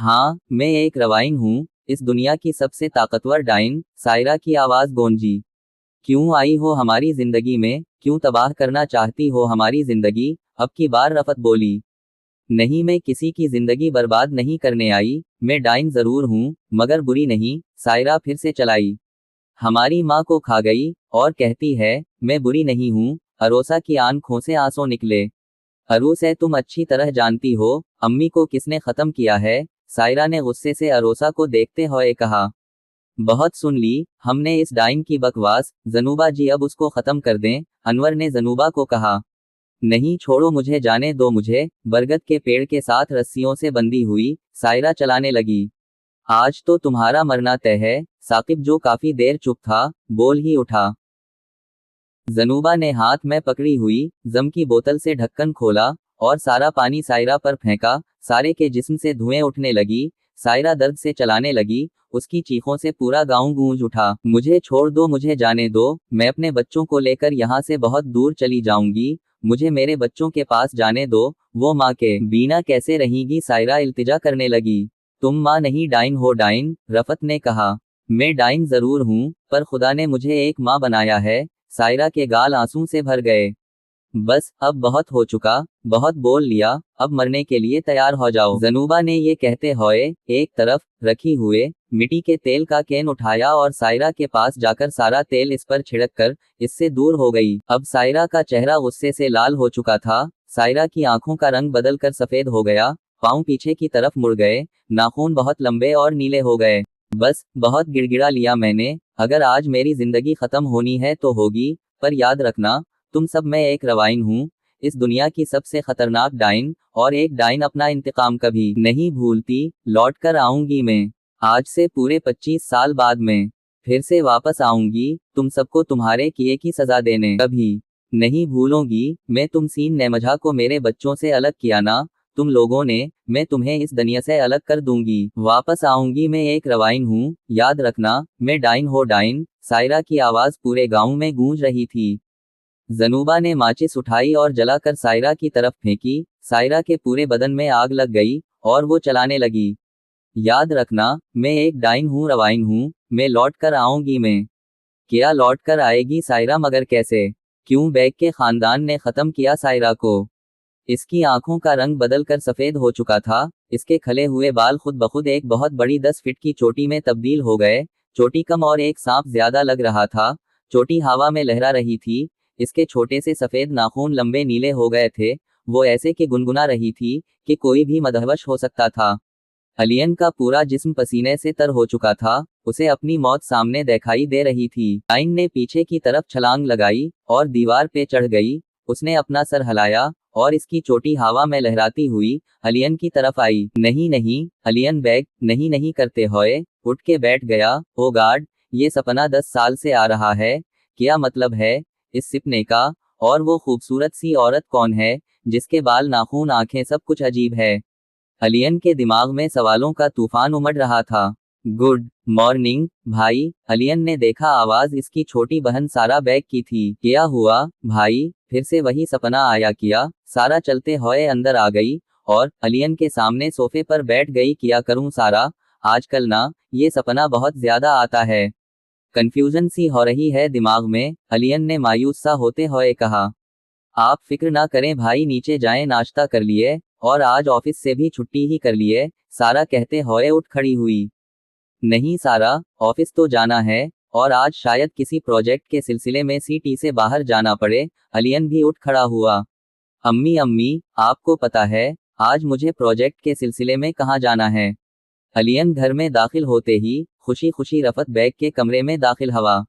हाँ, मैं एक रवाइन हूँ, इस दुनिया की सबसे ताकतवर डाइन। सायरा की आवाज गूंजी। क्यों आई हो हमारी जिंदगी में, क्यों तबाह करना चाहती हो हमारी जिंदगी? अब की बार रफत बोली। नहीं, मैं किसी की जिंदगी बर्बाद नहीं करने आई, मैं डाइन जरूर हूँ, मगर बुरी नहीं। सायरा फिर से चलाई। हमारी माँ को खा गई, और कहती है मैं बुरी नहीं हूँ। अरोसा की आंखों से आंसू निकले। अरुसे, तुम अच्छी तरह जानती हो अम्मी को किसने खत्म किया है। सायरा ने गुस्से से अरोसा को देखते हुए कहा। बहुत सुन ली हमने इस डाइन की बकवास, जनूबा जी अब उसको खत्म कर दें। अनवर ने जनूबा को कहा। नहीं, छोड़ो मुझे, जाने दो मुझे। बरगद के पेड़ के साथ रस्सियों से बंधी हुई सायरा चलाने लगी। आज तो तुम्हारा मरना तय है। साकिब, जो काफी देर चुप था, बोल ही उठा। जनूबा ने हाथ में पकड़ी हुई जम की बोतल से ढक्कन खोला और सारा पानी सायरा पर फेंका। सारे के जिस्म से धुएं उठने लगी। सायरा दर्द से चलाने लगी। उसकी चीखों से पूरा गांव गूंज उठा। मुझे छोड़ दो, मुझे जाने दो, मैं अपने बच्चों को लेकर यहाँ से बहुत दूर चली जाऊंगी। मुझे मेरे बच्चों के पास जाने दो, वो माँ के बिना कैसे रहेंगी? सायरा इल्तिजा करने लगी। तुम माँ नहीं, डाइन हो। डाइन, रफत ने कहा। मैं डाइन जरूर हूँ, पर खुदा ने मुझे एक माँ बनाया है। सायरा के गाल आंसू से भर गए। बस, अब बहुत हो चुका, बहुत बोल लिया, अब मरने के लिए तैयार हो जाओ। जनूबा ने ये कहते हुए एक तरफ रखी हुए मिट्टी के तेल का कैन उठाया और सायरा के पास जाकर सारा तेल इस पर छिड़क कर इससे दूर हो गई। अब सायरा का चेहरा गुस्से से लाल हो चुका था। सायरा की आंखों का रंग बदल कर सफेद हो गया। पांव पीछे की तरफ मुड़ गए। नाखून बहुत लंबे और नीले हो गए। बस, बहुत गिड़गिड़ा लिया मैंने। अगर आज मेरी जिंदगी खत्म होनी है तो होगी, पर याद रखना तुम सब मैं एक रवाइन हूँ, इस दुनिया की सबसे खतरनाक डाइन, और एक डाइन अपना इंतकाम कभी नहीं भूलती। लौट कर आऊंगी मैं, आज से पूरे 25 साल बाद में फिर से वापस आऊंगी, तुम सबको तुम्हारे किए की सजा देने। कभी नहीं भूलूंगी मैं तुम सीन नेमझा को मेरे बच्चों से अलग किया ना तुम लोगों ने। मैं तुम्हें इस दुनिया से अलग कर दूंगी। वापस आऊंगी, मैं एक रवाइन हूँ, याद रखना मैं डाइन हो। डाइन। सायरा की आवाज पूरे गांव में गूंज रही थी। जनूबा ने माचिस उठाई और जलाकर सायरा की तरफ फेंकी। सायरा के पूरे बदन में आग लग गई और वो चलाने लगी। याद रखना मैं एक डाइन हूँ, रवाइन हूँ, मैं लौट कर आऊंगी मैं। क्या लौट कर आएगी सायरा, मगर कैसे? क्यों बेग के खानदान ने खत्म किया सायरा को? इसकी आंखों का रंग बदल कर सफेद हो चुका था। इसके खले हुए बाल खुद बखुद एक बहुत बड़ी 10 फीट की चोटी में तब्दील हो गए। चोटी कम और एक सांप ज्यादा लग रहा था। चोटी हवा में लहरा रही थी। इसके छोटे से सफेद नाखून लंबे नीले हो गए थे। वो ऐसे कि गुनगुना रही थी कि कोई भी मदहवश हो सकता था। अलियन का पूरा जिस्म पसीने से तर हो चुका था। उसे अपनी मौत सामने दिखाई दे रही थी। डाइन ने पीछे की तरफ छलांग लगाई और दीवार पे चढ़ गई। उसने अपना सर हिलाया और इसकी चोटी हवा में लहराती हुई अलियन की तरफ आई। नहीं नहीं, अलियन बैग नहीं नहीं करते हुए उठ के बैठ गया। ओ गार्ड, ये सपना 10 साल से आ रहा है। क्या मतलब है इस सपने का? और वो खूबसूरत सी औरत कौन है जिसके बाल, नाखून, आंखें, सब कुछ अजीब है? अलियन के दिमाग में सवालों का तूफान उमड़ रहा था। गुड मॉर्निंग भाई, अलियन ने देखा। आवाज इसकी छोटी बहन सारा बैग की थी। क्या हुआ भाई, फिर से वही सपना आया क्या? सारा चलते हुए अंदर आ गई और अलियन के सामने सोफे पर बैठ गई। क्या करूं सारा, आजकल ना ये सपना बहुत ज्यादा आता है। कंफ्यूजन सी हो रही है दिमाग में, अलियन ने मायूस सा होते हुए कहा। आप फिक्र ना करें भाई, नीचे जाएं, नाश्ता कर लिए और आज ऑफिस से भी छुट्टी ही कर लिए। सारा कहते हुए उठ खड़ी हुई। नहीं सारा, ऑफिस तो जाना है और आज शायद किसी प्रोजेक्ट के सिलसिले में सिटी से बाहर जाना पड़े। अलियन भी उठ खड़ा हुआ। अम्मी अम्मी, आपको पता है आज मुझे प्रोजेक्ट के सिलसिले में कहाँ जाना है? अलियन घर में दाखिल होते ही खुशी खुशी रफत बैग के कमरे में दाखिल हुआ।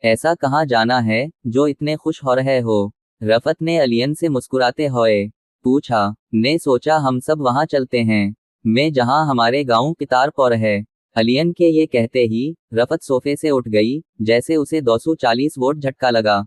ऐसा कहाँ जाना है जो इतने खुश हो रहे हो? रफत ने अलियन से मुस्कुराते हुए पूछा। ने सोचा हम सब वहां चलते हैं, मैं जहां हमारे गांव कितार पर है। अलियन के ये कहते ही रफत सोफे से उठ गई, जैसे उसे 240 वोट झटका लगा।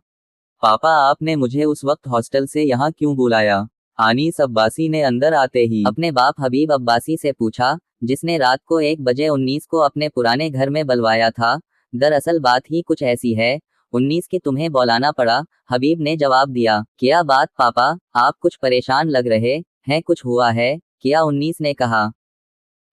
पापा, आपने मुझे उस वक्त हॉस्टल से यहाँ क्यों बुलाया? आनीस अब्बासी ने अंदर आते ही अपने बाप हबीब अब्बासी से पूछा, जिसने रात को 1 बजे 19 को अपने पुराने घर में बुलवाया था। दरअसल बात ही कुछ ऐसी है, 19 की तुम्हें बुलाना पड़ा, हबीब ने जवाब दिया। क्या बात पापा, आप कुछ परेशान लग रहे हैं, कुछ हुआ है क्या? 19 ने कहा।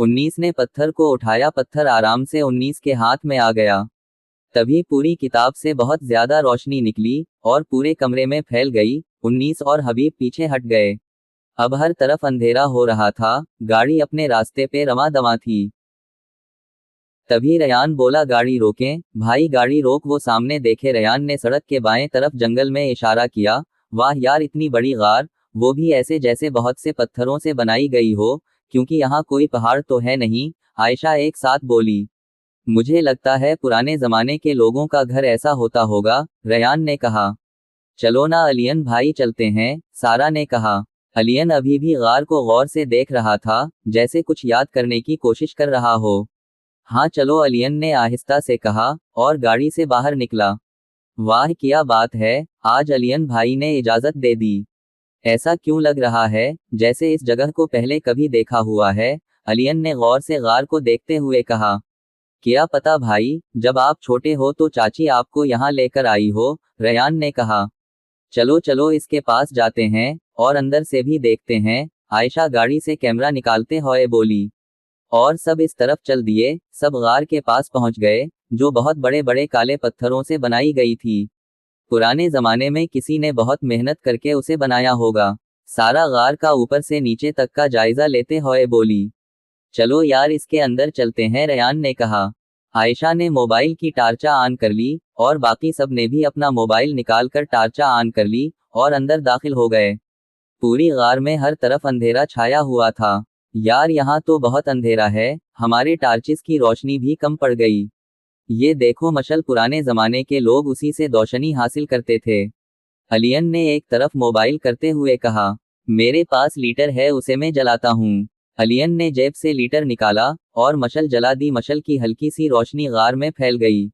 19 ने पत्थर को उठाया, पत्थर आराम से 19 के हाथ में आ गया। तभी पूरी किताब से बहुत ज्यादा रोशनी निकली और पूरे कमरे में फैल गई। 19 और हबीब पीछे हट गए। अब हर तरफ अंधेरा हो रहा था, गाड़ी अपने रास्ते पे रवां-दवां थी। तभी रेयान बोला, गाड़ी रोकें भाई, गाड़ी रोक। वो सामने देखे। रेयान ने सड़क के बाएं तरफ जंगल में इशारा किया। वाह यार, इतनी बड़ी गार, वो भी ऐसे जैसे बहुत से पत्थरों से बनाई गई हो, क्योंकि यहाँ कोई पहाड़ तो है नहीं। आयशा एक साथ बोली। मुझे लगता है पुराने जमाने के लोगों का घर ऐसा होता होगा, रेयान ने कहा। चलो ना अलियन भाई, चलते हैं, सारा ने कहा। अलियन अभी भी गार को गौर से देख रहा था, जैसे कुछ याद करने की कोशिश कर रहा हो। हाँ चलो, अलियन ने आहिस्ता से कहा और गाड़ी से बाहर निकला। वाह क्या बात है, आज अलियन भाई ने इजाजत दे दी। ऐसा क्यों लग रहा है जैसे इस जगह को पहले कभी देखा हुआ है, अलियन ने गौर से गार को देखते हुए कहा। क्या पता भाई, जब आप छोटे हो तो चाची आपको यहाँ लेकर आई हो, रेयान ने कहा। चलो चलो, इसके पास जाते हैं और अंदर से भी देखते हैं, आयशा गाड़ी से कैमरा निकालते हुए बोली। और सब इस तरफ चल दिए। सब गार के पास पहुंच गए, जो बहुत बड़े बड़े काले पत्थरों से बनाई गई थी। पुराने जमाने में किसी ने बहुत मेहनत करके उसे बनाया होगा। सारा गार का ऊपर से नीचे तक का जायजा लेते हुए बोली। चलो यार, इसके अंदर चलते हैं, रेयान ने कहा। आयशा ने मोबाइल की टार्चा ऑन कर ली और बाकी सब ने भी अपना मोबाइल निकालकर टार्चा ऑन कर ली और अंदर दाखिल हो गए। पूरी गार में हर तरफ अंधेरा छाया हुआ था। यार यहाँ तो बहुत अंधेरा है, हमारे टार्चिस की रोशनी भी कम पड़ गई। ये देखो मशल, पुराने जमाने के लोग उसी से रोशनी हासिल करते थे, अलियन ने एक तरफ मोबाइल करते हुए कहा। मेरे पास लीटर है, उसे मैं जलाता हूँ। अलियन ने जेब से लीटर निकाला और मशल जला दी। मशल की हल्की सी रोशनी गार में फैल गई।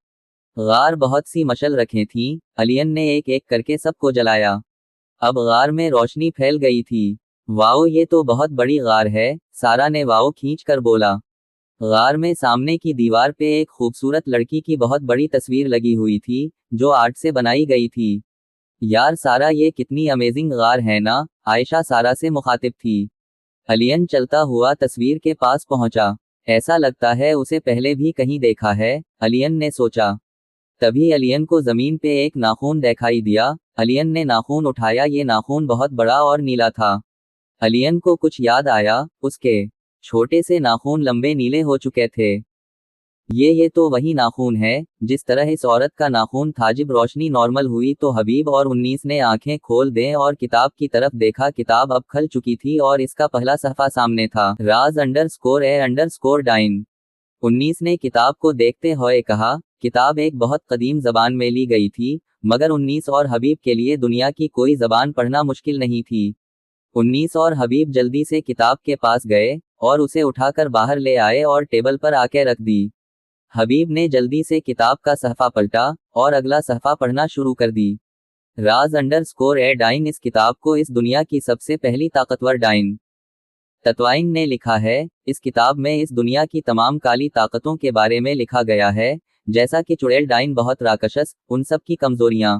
गार बहुत सी मशल रखे थीं, अलियन ने एक एक करके सबको जलाया। अब गार में रोशनी फैल गई थी। वाओ, ये तो बहुत बड़ी गार है, सारा ने वाओ खींच कर बोला। गार में सामने की दीवार पे एक खूबसूरत लड़की की बहुत बड़ी तस्वीर लगी हुई थी, जो आर्ट से बनाई गई थी। यार सारा, ये कितनी अमेजिंग गार है ना, आयशा सारा से मुखातिब थी। अलियन चलता हुआ तस्वीर के पास पहुंचा। ऐसा लगता है उसे पहले भी कहीं देखा है, अलियन ने सोचा। तभी अलियन को जमीन पे एक नाखून दिखाई दिया। अलियन ने नाखून उठाया, ये नाखून बहुत बड़ा और नीला था। अलियन को कुछ याद आया, उसके छोटे से नाखून लंबे नीले हो चुके थे। ये तो वही नाखून है जिस तरह इस औरत का नाखून था। जब रोशनी नॉर्मल हुई तो हबीब और 19 ने आंखें खोल दें और किताब की तरफ देखा। किताब अब खल चुकी थी और इसका पहला सफ़ा सामने था। राज_ए_डाइन। 19 ने किताब को देखते हुए कहा। किताब एक बहुत कदीम जबान में ली गई थी, मगर 19 और हबीब के लिए दुनिया की कोई जबान पढ़ना मुश्किल नहीं थी। 19 और हबीब जल्दी से किताब के पास गए और उसे उठाकर बाहर ले आए और टेबल पर आके रख दी। हबीब ने जल्दी से किताब का सफ़ा पलटा और अगला सफ़ा पढ़ना शुरू कर दी। राज_ए_डाइन। इस किताब को इस दुनिया की सबसे पहली ताकतवर डाइन तत्वाइन ने लिखा है। इस किताब में इस दुनिया की तमाम काली ताकतों के बारे में लिखा गया है, जैसा कि चुड़ैल डाइन बहुत राक्षस, उन सब की कमजोरियां,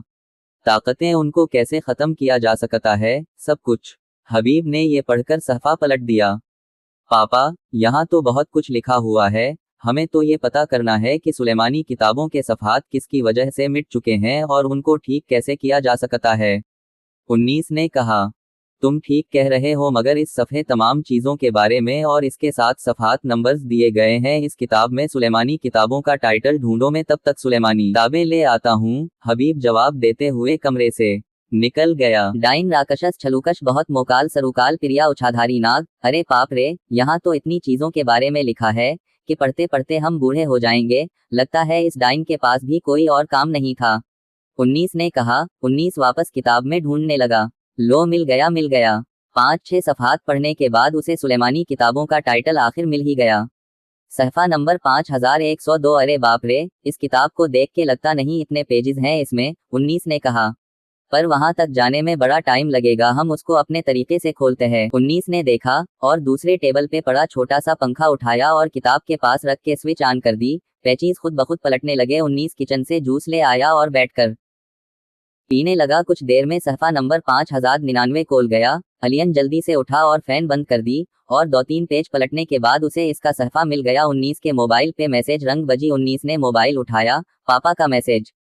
ताकतें, उनको कैसे खत्म किया जा सकता है, सब कुछ। हबीब ने ये पढ़कर सफ़ा पलट दिया। पापा, यहाँ तो बहुत कुछ लिखा हुआ है, हमें तो ये पता करना है कि सुलेमानी किताबों के सफ़ात किसकी वजह से मिट चुके हैं और उनको ठीक कैसे किया जा सकता है, 19 ने कहा। तुम ठीक कह रहे हो, मगर इस सफ़े तमाम चीज़ों के बारे में और इसके साथ सफ़ात नंबर्स दिए गए हैं इस किताब में। सुलेमानी किताबों का टाइटल ढूंढो, मैं तब तक सुलेमानी किताबें ले आता हूँ, हबीब जवाब देते हुए कमरे से निकल गया। डाइन राक्षस छलुकश बहुत मोकाल सरुकाल प्रिया उछाधारी नाग। अरे बाप रे, यहाँ तो इतनी चीजों के बारे में लिखा है कि पढ़ते पढ़ते हम बूढ़े हो जाएंगे। लगता है इस डाइन के पास भी कोई और काम नहीं था, 19 ने कहा। 19 वापस किताब में ढूंढने लगा। लो, मिल गया मिल गया। 5-6 सफ़ात पढ़ने के बाद उसे सुलेमानी किताबों का टाइटल आखिर मिल ही गया। सफ़ा नंबर 5102। अरे बाप रे, इस किताब को देख के लगता नहीं इतने पेजेस हैं इसमें, 19 ने कहा। पर वहां तक जाने में बड़ा टाइम लगेगा, हम उसको अपने तरीके से खोलते हैं, 19 ने देखा और दूसरे टेबल पे पड़ा छोटा सा पंखा उठाया और किताब के पास रख के स्विच ऑन कर दी। पेचीज खुद ब खुद पलटने लगे। 19 किचन से जूस ले आया और बैठकर पीने लगा। कुछ देर में सहफा नंबर 5099 खोल गया। अलियन जल्दी से उठा और फैन बंद कर दी और 2-3 पेज पलटने के बाद उसे इसका सहफा मिल गया। 19 के मोबाइल पे मैसेज। रंग बजी। 19 ने मोबाइल उठाया। पापा का मैसेज।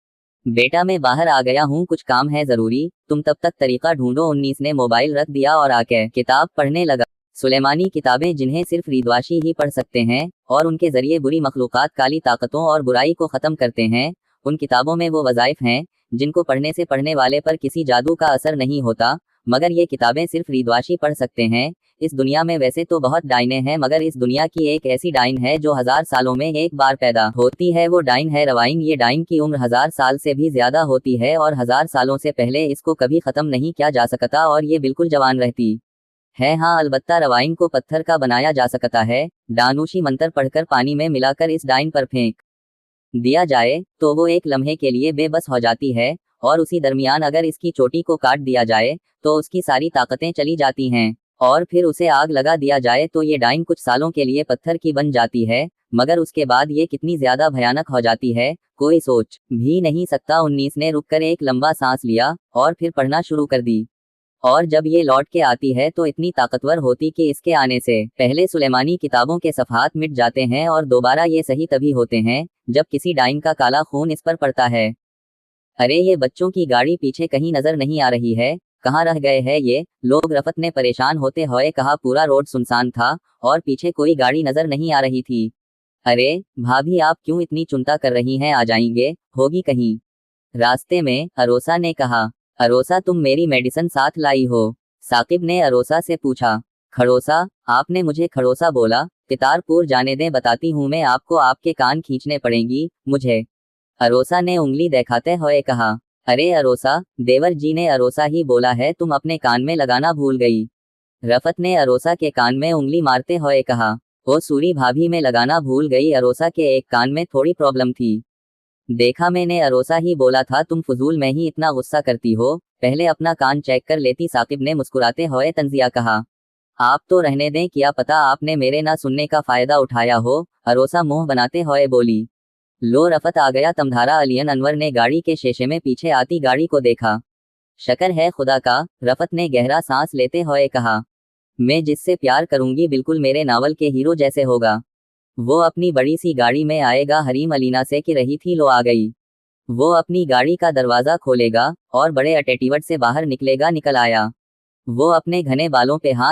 बेटा मैं बाहर आ गया हूँ, कुछ काम है जरूरी, तुम तब तक तरीका ढूंढो। 19 ने मोबाइल रख दिया और आके किताब पढ़ने लगा। सुलेमानी किताबें जिन्हें सिर्फ रीदवाशी ही पढ़ सकते हैं और उनके जरिए बुरी मखलूकात काली ताकतों और बुराई को ख़त्म करते हैं। उन किताबों में वो वज़ाइफ हैं जिनको पढ़ने से पढ़ने वाले पर किसी जादू का असर नहीं होता, मगर ये किताबें सिर्फ रीदवाशी पढ़ सकते हैं। इस दुनिया में वैसे तो बहुत डाइनें हैं, मगर इस दुनिया की एक ऐसी डाइन है जो 1000 सालों में एक बार पैदा होती है। वो डाइन है रवाइन। ये डाइन की उम्र 1000 साल से भी ज्यादा होती है और 1000 सालों से पहले इसको कभी ख़त्म नहीं किया जा सकता और ये बिल्कुल जवान रहती है। हाँ, अलबत्ता रवाइन को पत्थर का बनाया जा सकता है। दानूशी मंत्र पढ़कर पानी में मिलाकर इस डाइन पर फेंक दिया जाए तो वो एक लम्हे के लिए बेबस हो जाती है और उसी दरमियान अगर इसकी चोटी को काट दिया जाए तो उसकी सारी ताकतें चली जाती हैं और फिर उसे आग लगा दिया जाए तो ये डाइन कुछ सालों के लिए पत्थर की बन जाती है, मगर उसके बाद ये कितनी ज्यादा भयानक हो जाती है कोई सोच भी नहीं सकता। 19 ने रुककर एक लंबा सांस लिया और फिर पढ़ना शुरू कर दी और जब ये लौट के आती है तो इतनी ताकतवर होती कि इसके आने से पहले सुलेमानी किताबों के सफ़हात मिट जाते हैं और दोबारा ये सही तभी होते हैं जब किसी डाइन का काला खून इस पर पड़ता है। अरे ये बच्चों की गाड़ी पीछे कहीं नजर नहीं आ रही है, कहाँ रह गए हैं ये लोग? रफत ने परेशान होते हुए कहा। पूरा रोड सुनसान था और पीछे कोई गाड़ी नजर नहीं आ रही थी। अरे भाभी आप क्यों इतनी चिंता कर रही हैं, आ जाएंगे, होगी कहीं रास्ते में, अरोसा ने कहा। अरोसा तुम मेरी मेडिसिन साथ लाई हो? साकिब ने अरोसा से पूछा। खड़ोसा? आपने मुझे खड़ोसा बोला? तितारपुर जाने दें, बताती हूँ मैं आपको, आपके कान खींचने पड़ेंगी मुझे, अरोसा ने उंगली दिखाते हुए कहा। अरे अरोसा, देवर जी ने अरोसा ही बोला है, तुम अपने कान में लगाना भूल गई। रफत ने अरोसा के कान में उंगली मारते हुए कहा। ओ सूरी भाभी मैं लगाना भूल गई, अरोसा के एक कान में थोड़ी प्रॉब्लम थी। देखा मैंने, अरोसा ही बोला था, तुम फजूल में ही इतना गुस्सा करती हो, पहले अपना कान चेक कर लेती। साकिब ने मुस्कुराते हुए तंजिया कहा। आप तो रहने दें, क्या पता आपने मेरे ना सुनने का फायदा उठाया हो, अरोसा मुंह बनाते हुए बोली। लो रफत आ गया तमधारा। अलियन अनवर ने गाड़ी के शीशे में पीछे आती गाड़ी को देखा। शक्र है खुदा का, रफत ने गहरा सांस लेते हुए कहा। मैं जिससे प्यार करूंगी बिल्कुल मेरे नावल के हीरो जैसे होगा। वो अपनी बड़ी सी गाड़ी में आएगा, हरीम अलीना से कि रही थी लो आ गई। वो अपनी गाड़ी का दरवाजा खोलेगा और बड़े एटीट्यूड से बाहर निकलेगा, निकल आया। वो अपने घने बालों पे हाथ